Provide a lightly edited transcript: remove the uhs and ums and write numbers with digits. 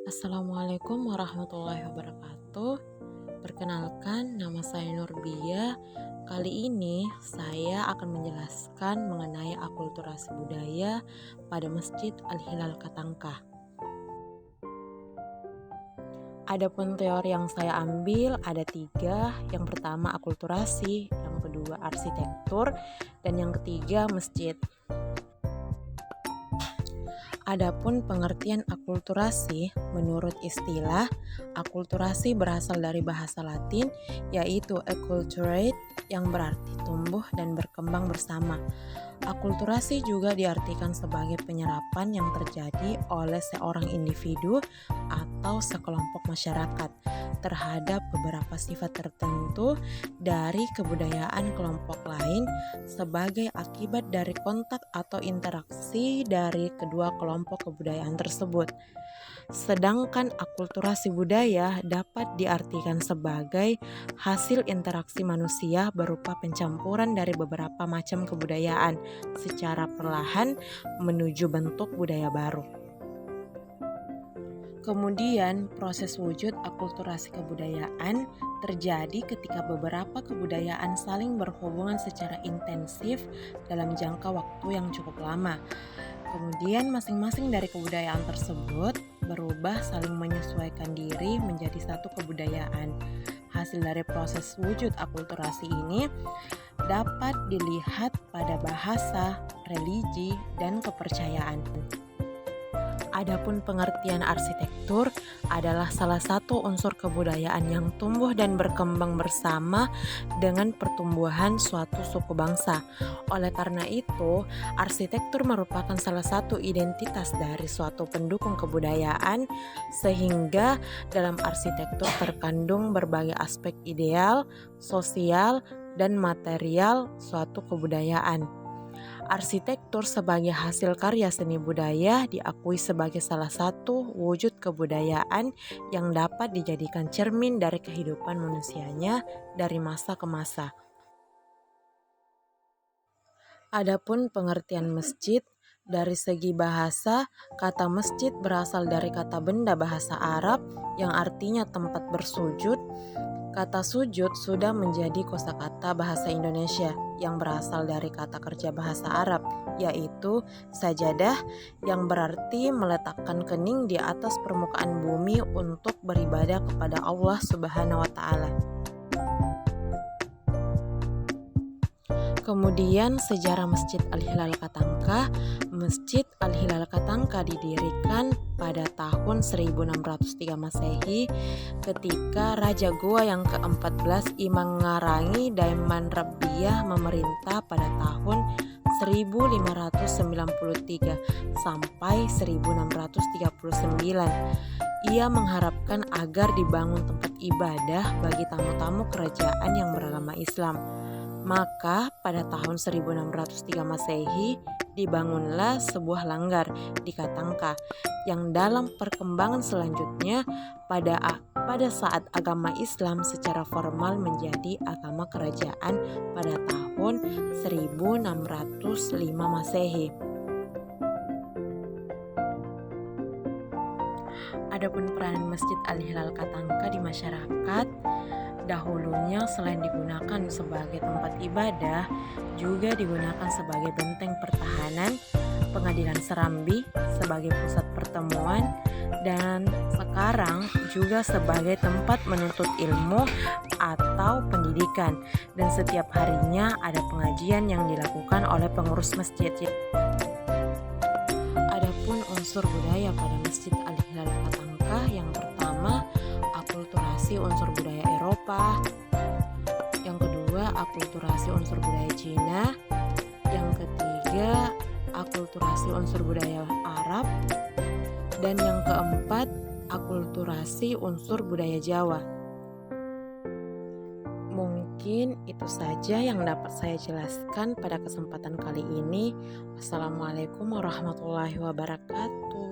Assalamualaikum warahmatullahi wabarakatuh. Perkenalkan, nama saya Nurbia. Kali ini saya akan menjelaskan mengenai akulturasi budaya pada Masjid Al-Hilal Katangkah. Adapun teori yang saya ambil ada tiga. Yang pertama akulturasi, yang kedua arsitektur, dan yang ketiga masjid. Adapun pengertian akulturasi, menurut istilah, akulturasi berasal dari bahasa Latin, yaitu acculturate, yang berarti tumbuh dan berkembang bersama. Akulturasi juga diartikan sebagai penyerapan yang terjadi oleh seorang individu atau sekelompok masyarakat terhadap beberapa sifat tertentu dari kebudayaan kelompok lain sebagai akibat dari kontak atau interaksi dari kedua kelompok kebudayaan tersebut. Sedangkan akulturasi budaya dapat diartikan sebagai hasil interaksi manusia berupa pencampuran dari beberapa macam kebudayaan secara perlahan menuju bentuk budaya baru. Kemudian, proses wujud akulturasi kebudayaan terjadi ketika beberapa kebudayaan saling berhubungan secara intensif dalam jangka waktu yang cukup lama. Kemudian, masing-masing dari kebudayaan tersebut berubah saling menyesuaikan diri menjadi satu kebudayaan. Hasil dari proses wujud akulturasi ini dapat dilihat pada bahasa, religi, dan kepercayaan. Adapun pengertian arsitektur adalah salah satu unsur kebudayaan yang tumbuh dan berkembang bersama dengan pertumbuhan suatu suku bangsa. Oleh karena itu, arsitektur merupakan salah satu identitas dari suatu pendukung kebudayaan, sehingga dalam arsitektur terkandung berbagai aspek ideal, sosial, dan material suatu kebudayaan. Arsitektur sebagai hasil karya seni budaya diakui sebagai salah satu wujud kebudayaan yang dapat dijadikan cermin dari kehidupan manusianya dari masa ke masa. Adapun pengertian masjid, dari segi bahasa, kata masjid berasal dari kata benda bahasa Arab yang artinya tempat bersujud. Kata sujud sudah menjadi kosakata bahasa Indonesia yang berasal dari kata kerja bahasa Arab, yaitu sajadah, yang berarti meletakkan kening di atas permukaan bumi untuk beribadah kepada Allah Subhanahu wa Ta'ala. Kemudian sejarah Masjid Al-Hilal Katangkah. Masjid Al-Hilal Katangkah didirikan pada tahun 1603 Masehi ketika Raja Goa yang ke-14 Imam Ngarangi Daiman Rabbiyah memerintah pada tahun 1593 sampai 1639. Ia mengharapkan agar dibangun tempat ibadah bagi tamu-tamu kerajaan yang beragama Islam. Maka pada tahun 1603 Masehi dibangunlah sebuah langgar di Katangkah yang dalam perkembangan selanjutnya pada saat agama Islam secara formal menjadi agama kerajaan pada tahun 1605 Masehi. Adapun peranan Masjid Al-Hilal Katangkah di masyarakat, dahulunya selain digunakan sebagai tempat ibadah, juga digunakan sebagai benteng pertahanan, pengadilan Serambi sebagai pusat pertemuan, dan sekarang juga sebagai tempat menuntut ilmu atau pendidikan. Dan setiap harinya ada pengajian yang dilakukan oleh pengurus masjid. Adapun unsur budaya pada Masjid Al-Hilal Katangkah, yang pertama akulturasi unsur budaya Eropa, yang kedua akulturasi unsur budaya Cina, yang ketiga akulturasi unsur budaya Arab, dan yang keempat akulturasi unsur budaya Jawa. Mungkin itu saja yang dapat saya jelaskan pada kesempatan kali ini. Wassalamualaikum warahmatullahi wabarakatuh.